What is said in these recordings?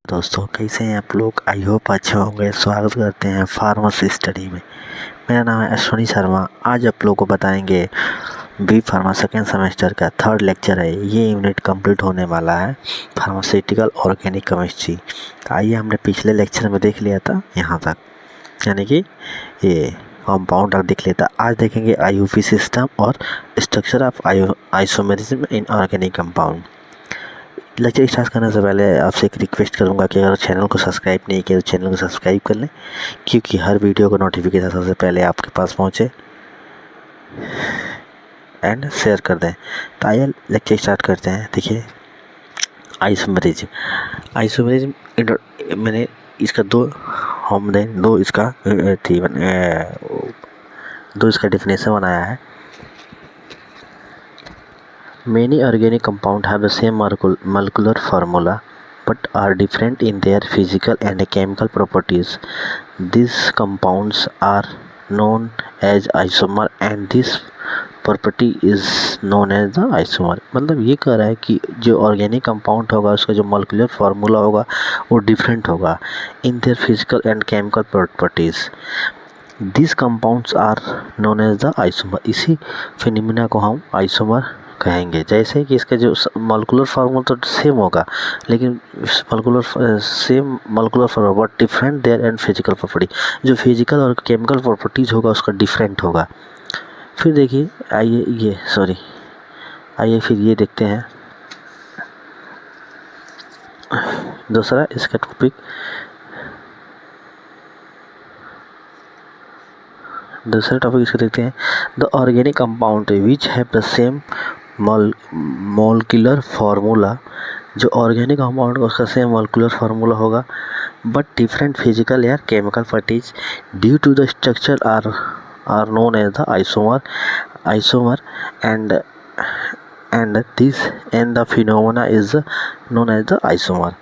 दोस्तों कैसे हैं आप लोग। आई होप अच्छे होंगे। स्वागत करते हैं फार्मेसी स्टडी में। मेरा नाम है अश्विनी शर्मा। आज आप लोग को बताएंगे बी फार्मा सेकेंड सेमेस्टर का थर्ड लेक्चर है। ये यूनिट कंप्लीट होने वाला है फार्मास्यूटिकल ऑर्गेनिक केमिस्ट्री। आइए हमने पिछले लेक्चर में देख लिया था यहाँ तक, यानी कि ये कंपाउंड देख लिया था। आज देखेंगे आईयूपी सिस्टम और structure of isomerism in organic compound. Lecture start करने से पहले आपसे एक रिक्वेस्ट करूंगा कि अगर चैनल को सब्सक्राइब नहीं किया तो चैनल को सब्सक्राइब कर लें, क्योंकि हर वीडियो का नोटिफिकेशन सबसे पहले आपके पास पहुंचे एंड शेयर कर दें। तो आइए लेक्चर स्टार्ट करते हैं। देखिए आइसोमेरिज्म मैंने इसका दो इसका डेफिनेशन बनाया है। Many organic compounds have the same molecular formula but are different in their physical and chemical properties. These compounds are known as isomer and this property is known as the isomer। मतलब ये कह रहा है कि जो organic compound होगा उसका जो मोलिकुलर फार्मूला होगा वो डिफरेंट होगा in their physical and chemical properties. This compounds are known as the isomer. इसी फिनोमेना को हम आइसोमर कहेंगे। जैसे कि इसका जो मोलिकुलर फार्मूला तो सेम होगा, लेकिन same molecular formula but different their and physical property, जो फिजिकल और केमिकल प्रॉपर्टीज़ होगा उसका डिफरेंट होगा। फिर देखिए आइए फिर ये देखते हैं दूसरा इसका टॉपिक। इसको देखते हैं। The organic compound which have the same molecular formula. जो ऑर्गेनिक कंपाउंड उसका सेम मोलिकुलर फार्मूला होगा बट डिफरेंट फिजिकल या chemical properties due to the structure are known as the isomer and the phenomena is known as the isomer.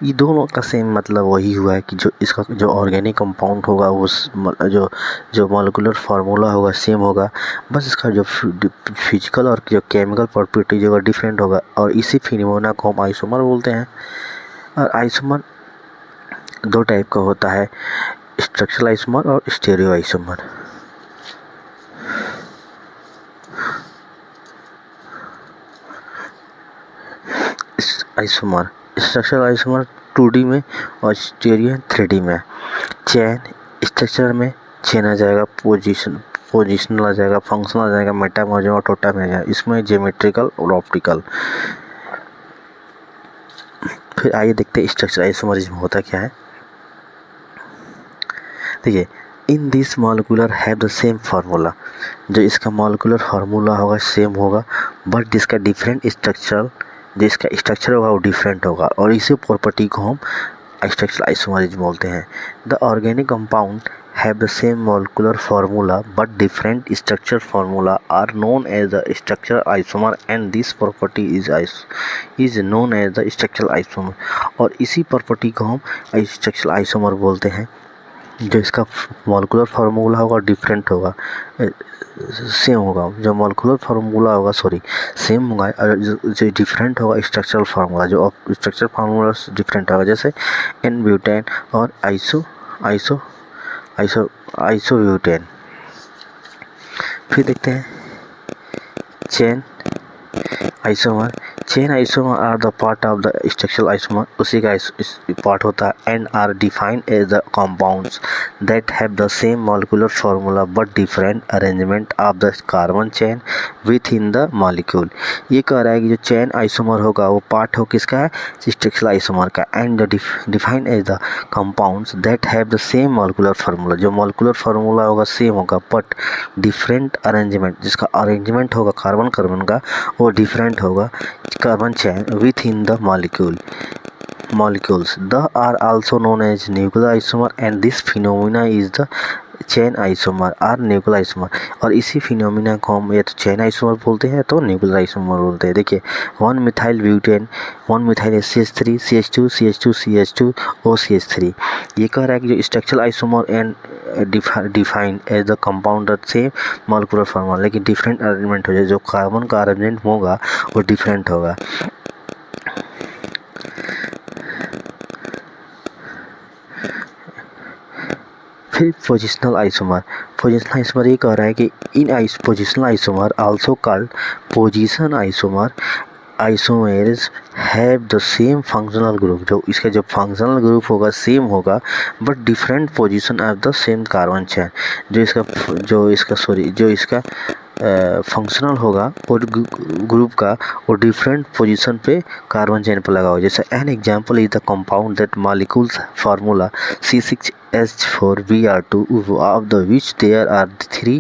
ये दोनों का same मतलब वही हुआ है कि जो इसका जो ऑर्गेनिक कंपाउंड होगा उस जो मोलिकुलर फार्मूला होगा सेम होगा, बस इसका जो फिजिकल और जो केमिकल प्रॉपर्टी होगा डिफरेंट होगा, और इसी फिनोमेना को हम आइसोमर बोलते हैं। और आइसोमर दो टाइप का होता है, स्ट्रक्चरल आइसोमर और stereo isomer. Structural isomer 2D में और स्टीरियो 3D में। चेन स्ट्रक्चर में चेन आ जाएगा, पोजिशनल आ जाएगा, फंक्शनल आ जाएगा, मेटाम आ जाएगा और टोटम आ जाएगा। इसमें ज्योमेट्रिकल और ऑप्टिकल। फिर आइए देखते हैं स्ट्रक्चरल आइसोमरिज्म होता क्या है। देखिए, in this molecular have the same formula. जो इसका मॉलिक्यूलर फार्मूला होगा सेम होगा बट जिसका डिफरेंट स्ट्रक्चर होगा वो डिफरेंट होगा, और इसी प्रॉपर्टी को हम स्ट्रक्चरल आइसोमरिज्म बोलते हैं। The organic compound have the same molecular formula but different structure formula are known as the structural isomer and this property is known as the structural isomer. और इसी property को हम structural isomer बोलते हैं। जो इसका मॉलिक्यूलर फार्मूला होगा different होगा, सेम होगा। जो मॉलिक्यूलर फार्मूला होगा सेम होगा, और जो डिफरेंट होगा स्ट्रक्चरल फार्मूला, जो स्ट्रक्चरल फार्मूला डिफरेंट होगा। जैसे एन ब्यूटेन और आइसोब्यूटेन। फिर देखते हैं chain isomer are the part of the structural isomer. उसी का पार्ट होता है and are defined as the compounds that have the same molecular formula but different arrangement of the carbon chain within the molecule. ये कह रहा है कि जो चेन आइसोमर होगा वो पार्ट हो किसका है, स्ट्रक्चरल आइसोमर का, and defined as the compounds that have the same molecular formula. जो मॉलिक्यूलर फार्मूला होगा सेम होगा बट डिफरेंट अरेंजमेंट, जिसका अरेंजमेंट होगा कार्बन का वो डिफरेंट होगा carbon chain within the molecules. The are also known as nuclear isomer and this phenomena is the chain isomer और nuclear isomer. और इसी फिनोमिना को हम या तो चेन आइसोमर बोलते हैं तो न्यूक्लियर आइसोमर बोलते हैं। देखिए 1 methyl butane, 1 methyl CH3 CH2 CH2 CH2 OCH3। ये कह रहा है कि जो structural isomer and defined as the compound the same molecular formula, लेकिन डिफरेंट अरेंजमेंट हो जाए, जो कार्बन का अरेंजमेंट होगा वो डिफरेंट होगा। फिर पोजिशनल आइसोमर। पोजिशनल आइसोमर ये कह रहा है कि in positional isomer also called position isomer isomers have the same functional group. जो इसका जो फंक्शनल ग्रुप होगा सेम होगा but different position of the same carbon chain. जो इसका फंक्शनल होगा और ग्रुप का और डिफरेंट पोजीशन पे कार्बन चेन पर लगा हो। जैसे an example is the compound that molecules formula C6H4Br2 of the which there are 3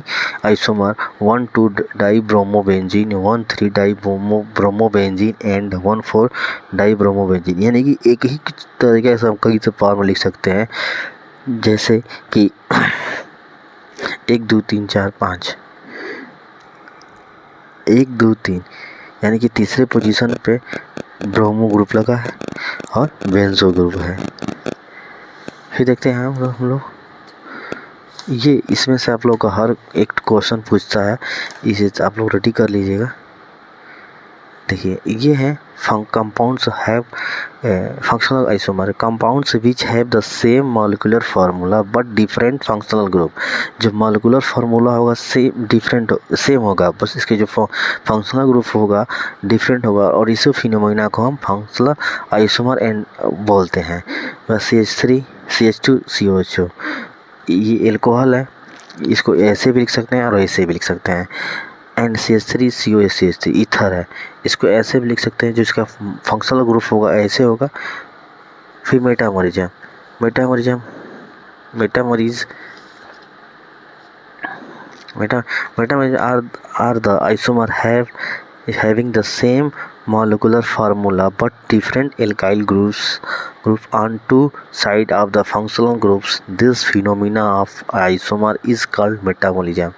isomer 1,2-dibromobenzene 1,3-dibromobenzene and 1,4-dibromobenzene। यानी कि एक ही तरीके से हम कई से फॉर्मूला लिख सकते हैं, जैसे कि 1 2 3 4 5 1 2 3 यानी कि तीसरे पोजीशन पे ब्रोमो ग्रुप लगा है और बेंजो ग्रुप है। फिर देखते हैं हम लोग ये इसमें से आप लोग का हर एक क्वेश्चन पूछता है, इसे आप लोग रेडी कर लीजिएगा। देखिए ये है compounds have functional isomer compounds which have the same molecular formula but different functional group. जो मॉलिक्यूलर फार्मूला होगा सेम होगा, बस इसके जो फंक्शनल ग्रुप होगा डिफरेंट होगा और इस फिनोमेना को हम फंक्शनल आइसोमर एंड बोलते हैं। बस CH3 CH2 COHO ये एल्कोहल है, इसको ऐसे भी लिख सकते हैं और ऐसे भी लिख सकते हैं। एंड CH3 COH ईथर है, इसको ऐसे भी लिख सकते हैं, जो इसका फंक्शनल ग्रुप होगा ऐसे होगा। फिर metamerism are the isomer having the same molecular formula but different alkyl groups on two sides of the functional groups. This phenomena of isomer is called metabolism।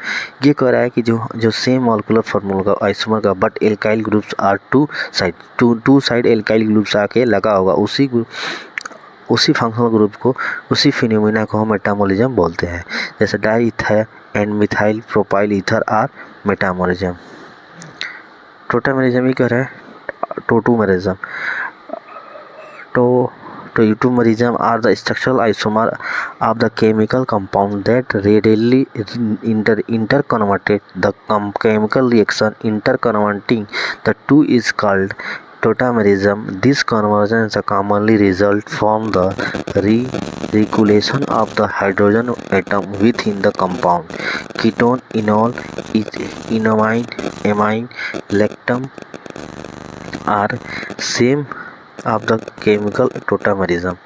ये कह रहा है कि जो सेम मॉलिक्यूलर फार्मूला का आइसोमर का but alkyl groups are two side alkyl groups आके लगा होगा, उसी फंक्शनल ग्रुप को उसी फिनोमेना को हम मेटाबॉलिज्म बोलते हैं। जैसे di ether and methyl propyl ether are metabolism. Tautomerism ही कह रहा है tautomerism. Tautomerism are the structural isomer of the chemical compound that readily interconverted. The chemical reaction interconverting the two is called tautomerism. This conversions commonly result from the regulation of the hydrogen atom within the compound. Ketone, enol, amine, lactam are same of the chemical tautomerism।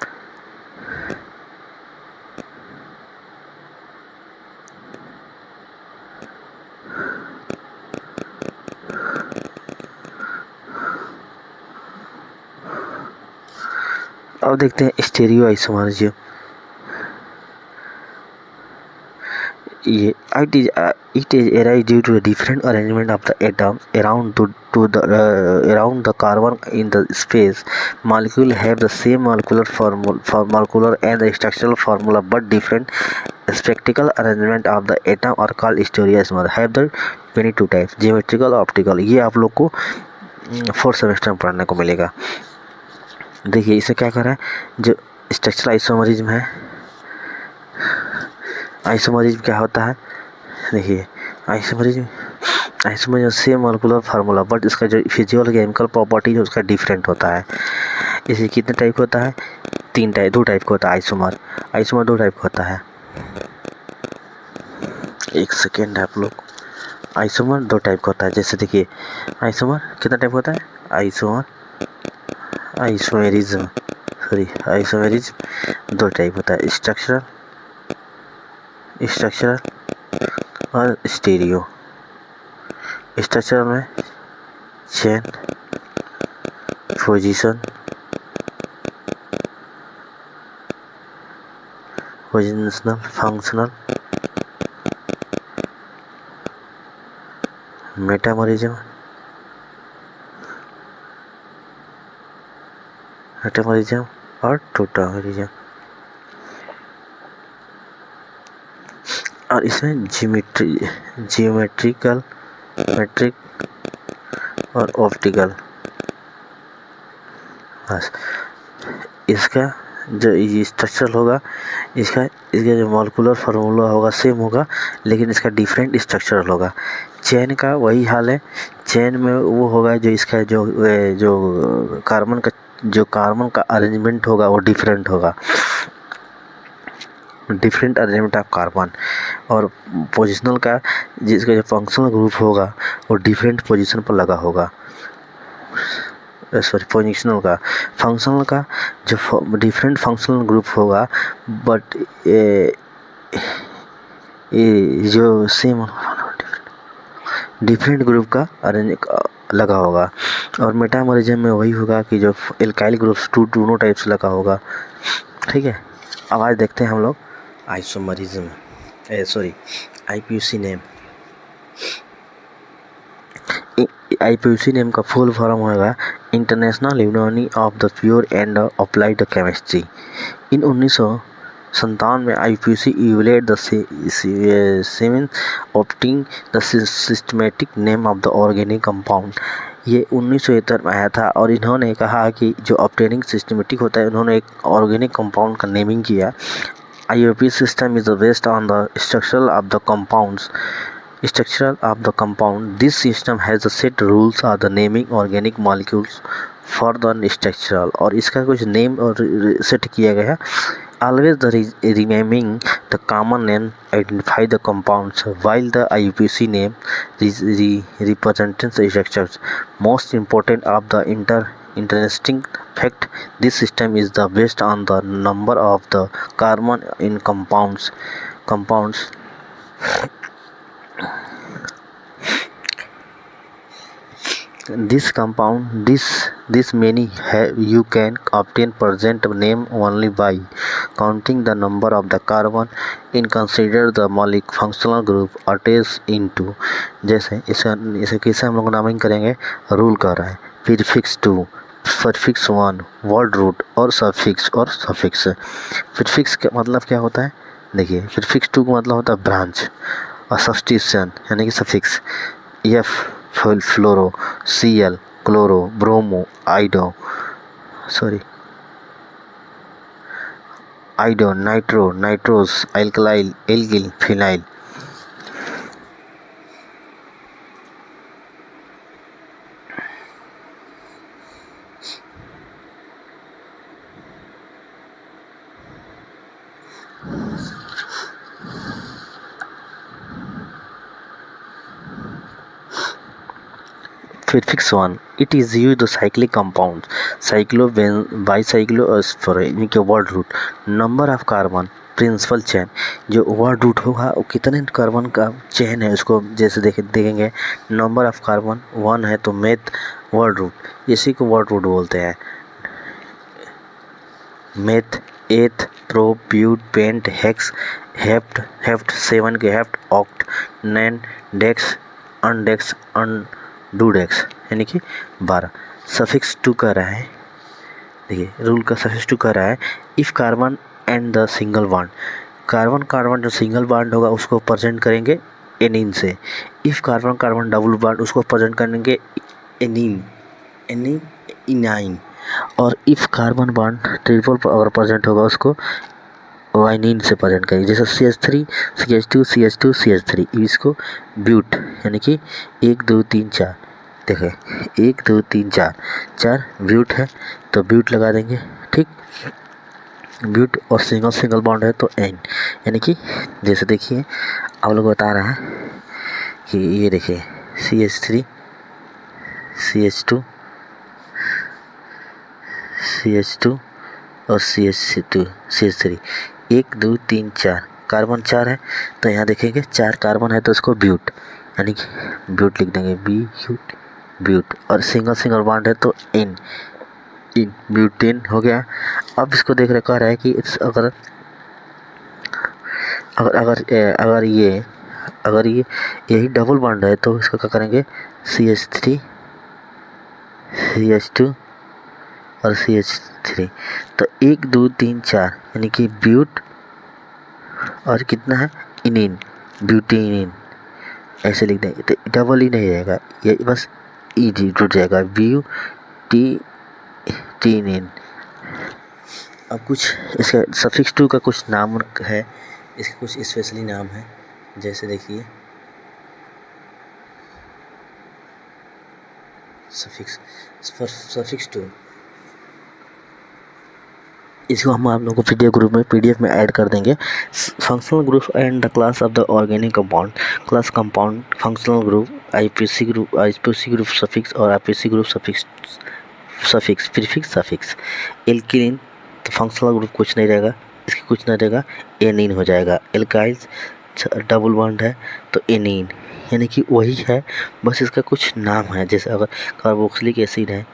अब देखते हैं stereo isomerism. It is arise due to a different arrangement of the atoms around the carbon in the space. Molecules have the same molecular and the structural formula but different spectral arrangement of the atom are called stereoisomers। Have the 22 types geometrical optical। ये आप लोग को 4th semester में पढ़ने को मिलेगा। देखिए इसे क्या कर रहा है, जो स्ट्रक्चरल आइसोमरिज्म है, आइसोमरिज्म क्या होता है, देखिए isomerism same molecular formula but इसका जो फिजिकल केमिकल प्रॉपर्टी है उसका डिफरेंट होता है। इसे कितने टाइप होता है, 2 टाइप का होता है आइसोमर 2 टाइप का होता है। एक सेकेंड आप लोग, आइसोमर 2 टाइप का होता है। जैसे देखिए आइसोमर कितना टाइप होता है, आइसोमेरिज्म 2 टाइप होता है, स्ट्रक्चरल और स्टीरियो। स्ट्रक्चरल में चेन, पोजीशनल, फंक्शनल, मेटामरिज्म और टोटामरिज्म। और इसमें जियोमेट्रिकल, मेट्रिक और ऑप्टिकल। बस इसका जो ये स्ट्रक्चर होगा इसका जो मॉलिक्यूलर फार्मूला होगा सेम होगा, लेकिन इसका डिफरेंट स्ट्रक्चर होगा। चेन का वही हाल है, चेन में वो होगा जो इसका जो कार्बन का अरेंजमेंट होगा वो डिफरेंट होगा, डिफरेंट अरेंजमेंट ऑफ कार्बन। और पोजिशनल का जिसका जो फंक्शनल ग्रुप होगा वो डिफरेंट पोजीशन पर लगा होगा। सॉरी, पोजिशनल का, फंक्शनल का जो डिफरेंट फंक्शनल ग्रुप होगा, बट ये जो सेम डिफरेंट ग्रुप का अरेंज लगा होगा। और मेटामॉरिज्म में वही होगा कि जो एल्काइल ग्रुप्स दोनों टाइप से लगा होगा। ठीक है, अब आज देखते हैं हम लोग isomerism, sorry IPC name. IPC name का फुल फॉर्म होगा International Union of the Pure and Applied Chemistry. In 1957 में IPC evaluate the seven opting the systematic name of the organic compound. ये 1973 में आया था और इन्होंने कहा कि जो ऑप्टेनिंग सिस्टमेटिक होता है, उन्होंने एक ऑर्गेनिक कंपाउंड का नेमिंग किया। IUP system is based on the structure of the compounds. This system has a set rules of the naming organic molecules for the structural, और इसका कुछ नेम और सेट किया गया है। Always the renaming the common name identify the compounds, while the IUPAC name represents the structures. Most important of the interesting fact, this system is the based on the number of the carbon in compounds. This many you can obtain present name only by counting the number of the carbon in consider the molecular functional group attached into। जैसे इसे कैसे हम लोग नामिंग करेंगे, rule कर रहा है prefix 2, suffix 1, word root और सफिक्स प्रीफिक्स का मतलब क्या होता है, देखिए प्रीफिक्स 2 का मतलब होता है ब्रांच, और सब्स्टिट्यूशन यानी कि suffix F fluoro, Cl chloro, bromo, iodo, nitroso, alkyl, alkyl, phenyl. Prefix 1, it is used the cyclic compounds, इनके word root, number of carbon, principal chain, जो वर्ड रूट होगा वो कितने कार्बन का चेन है उसको जैसे देखेंगे। नंबर ऑफ कार्बन 1 है तो मेथ वर्ड रूट, इसी को वर्ड रूट बोलते हैं। Meth, eth, pro, but, pent, hex, hept 7 के हेफ्ट, ऑक्ट, नैन, डेक्स, अनडेक्स, डूडेक्स यानी कि 12। सफिक्स 2 कह रहा है, देखिए रूल का सफिक्स 2 कह रहा है if carbon and the single bond, carbon जो सिंगल बॉन्ड होगा उसको प्रेजेंट करेंगे एनिन से। इफ़ कार्बन डबल बॉन्ड उसको प्रेजेंट करेंगे इनाइन, और इफ़ कार्बन बॉन्ड ट्रिपल अगर प्रेजेंट होगा उसको वाइनिन से प्रेजेंट करेंगे। जैसे CH3 CH2 CH2 CH3, इसको ब्यूट यानी कि 1 2 3 4, देखें 1 2 3 4 ब्यूट है तो ब्यूट लगा देंगे। ठीक, ब्यूट और सिंगल बॉन्ड है तो एन, यानी कि जैसे देखिए आप लोग बता रहा है कि ये देखिए CH3 CH2 और CH3 1 2 3 4, कार्बन 4 है तो यहाँ देखेंगे 4 कार्बन है तो उसको ब्यूट यानी कि ब्यूट लिख देंगे, ब्यूट, और सिंगल बॉन्ड है तो इन ब्यूटेन हो गया। अब इसको देख रखा है कि अगर ये यही डबल बॉन्ड है तो इसको क्या करेंगे, CH3 CH2 और CH3, तो 1 2 3 4 यानी कि ब्यूट और कितना है इनिन, ब्यूटेनिन ऐसे लिख देंगे तो डबल ही नहीं रहेगा, ये बस जुट जाएगा ब्यूटेनिन। अब कुछ इसका सफिक्स टू का कुछ नाम है, इसके कुछ स्पेशली नाम है, जैसे देखिए सफिक्स टू, इसको हम आप लोगों को पीडीएफ में ऐड कर देंगे। Functional group and the class of the organic compound, class compound, functional group, IPC group suffix और IPC group suffix prefix suffix. Alkylene तो फंक्शनल ग्रुप कुछ नहीं रहेगा, इसकी कुछ नहीं रहेगा, एनीन हो जाएगा। एल्काइल्स डबल बॉन्ड है तो एनीन, यानी कि वही है, बस इसका कुछ नाम है। जैसे अगर कार्बोक्सिलिक एसिड है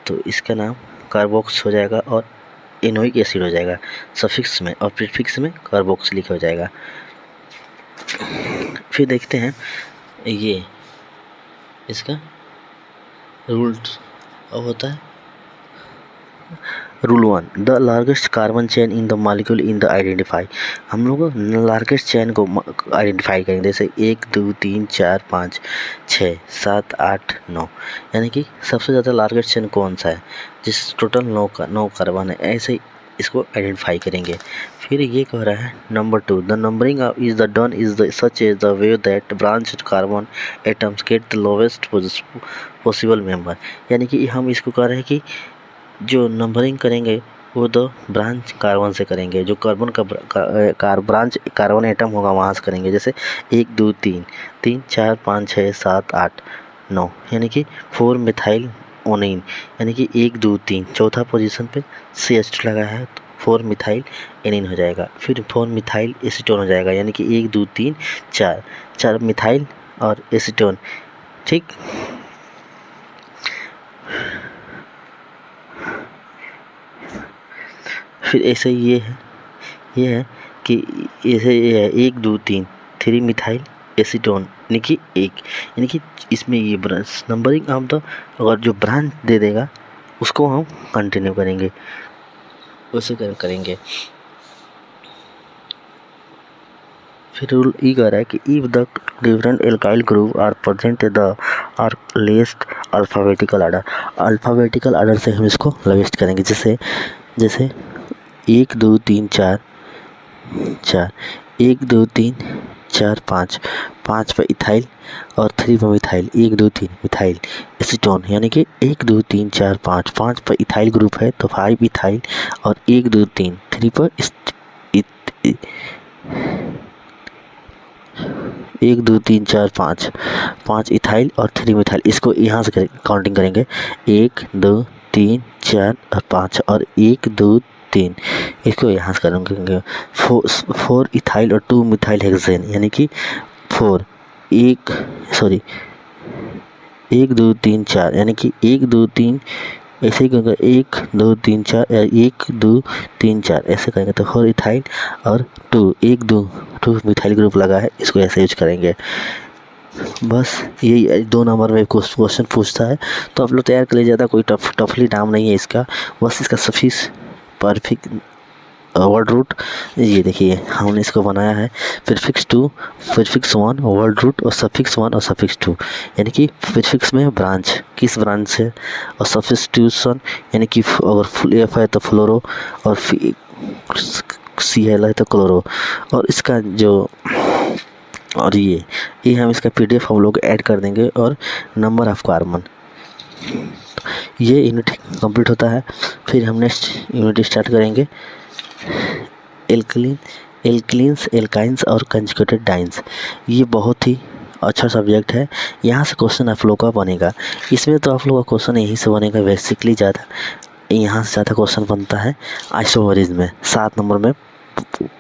तो इसका नाम कार्बोक्स हो जाएगा और एनोइक एसिड हो जाएगा सफिक्स में, और प्रीफिक्स में कार्बोक्सिलिक हो जाएगा। फिर देखते हैं ये इसका रूल होता है। Rule 1, the largest carbon chain in the molecule in the identify. हम लोग लार्जेस्ट चेन को आइडेंटिफाई करेंगे, जैसे 1 2 3 4 5 6 7 8 9, यानी कि सबसे ज़्यादा लार्जेस्ट चेन कौन सा है, जिस टोटल 9 कार्बन है, ऐसे ही इसको आइडेंटिफाई करेंगे। फिर ये कह रहा है number 2, the numbering is the done is the such as the way that branch carbon atoms get the lowest possible member, यानी कि हम इसको कह रहे हैं कि जो नंबरिंग करेंगे वो तो ब्रांच कार्बन से करेंगे, जो कार्बन का ब्रांच कार्बन एटम होगा वहाँ से करेंगे। जैसे 1 2 3 3 4 5 6 7 8 9, यानी कि 4 मिथाइल ओनिन, यानी कि 1 2 3 चौथा पोजीशन पे CH2 लगा है तो 4 मिथाइल एनिन हो जाएगा। फिर 4 मिथाइल एसीटोन हो जाएगा, यानी कि 1 2 3 4 मिथाइल और एसीटोन, ठीक। फिर ऐसे ये है कि ऐसे ये है 1 2 3 मिथाइल एसीटोन, यानी कि 1, यानी कि इसमें ये ब्रांच नंबरिंग हम तो अगर जो ब्रांच दे देगा उसको हम कंटिन्यू करेंगे, उसे करेंगे। फिर रूल ई कह रहा है कि if the different alkyl group are present the are list alphabetical order से हम इसको लिस्ट करेंगे। जैसे 1 2 3 4 1 2 3 4 5 पे इथाइल और 3 पे मिथाइल, 1 2 3 मिथाइल एसीटोन, यानी कि 1 2 3 4 5 पे इथाइल ग्रुप है तो 5 इथाइल और 1 2 3 3 पर 1 2 3 4 5 इथाइल और 3 मिथाइल, इसको यहाँ से काउंटिंग करेंगे 1 2 3 4 और 5 और 1 2 3, इसको यहाँ से करेंगे 4 इथाइल और 2 मिथाइल हेक्सेन, यानी कि 1 2 3 4, यानी कि 1 2 3 ऐसे ही करेंगे 1 2 3 4 1 2 3 4 ऐसे करेंगे तो 4 इथाइल और 2 मिथाइल ग्रुप लगा है, इसको ऐसे यूज करेंगे। बस यही 2 नंबर में क्वेश्चन पूछता है तो आप लोग तैयार कर लीजिए, ज़्यादा कोई टफली नाम नहीं है इसका, बस इसका सफिक्स परफेक्ट वर्ड रूट, ये देखिए हमने इसको बनाया है प्रीफिक्स 2 प्रीफिक्स 1 वर्ड रूट और सफिक्स 1 और सफिक्स 2, यानी कि प्रीफिक्स में ब्रांच किस ब्रांच से, और सब्स्टिट्यूशन यानी कि अगर F है तो फ्लोरो और CL है तो क्लोरो, और इसका जो और ये हम इसका PDF हम लोग ऐड कर देंगे, और नंबर ऑफ कार्बन, ये यूनिट कंप्लीट होता है। फिर हम नेक्स्ट यूनिट स्टार्ट करेंगे एल्किलिन्स एल्काइंस और कंजुगेटेड डाइन्स। ये बहुत ही अच्छा सब्जेक्ट है, यहाँ से क्वेश्चन आप लोग का बनेगा, इसमें तो आप लोग का क्वेश्चन यहीं से बनेगा बेसिकली, ज़्यादा यहाँ से ज़्यादा क्वेश्चन बनता है आइसोमरेज में, 7 नंबर में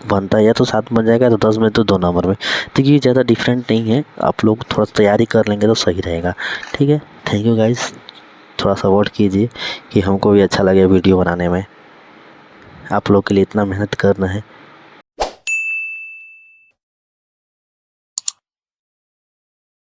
बनता है, या तो 7 बन जाएगा तो 10 में तो 2 नंबर में, तो ये ज़्यादा डिफरेंट नहीं है, आप लोग थोड़ा तैयारी कर लेंगे तो सही रहेगा, ठीक है। थैंक यू गाइस, थोड़ा सपोर्ट कीजिए कि हमको भी अच्छा लगे वीडियो बनाने में, आप लोग के लिए इतना मेहनत करना है।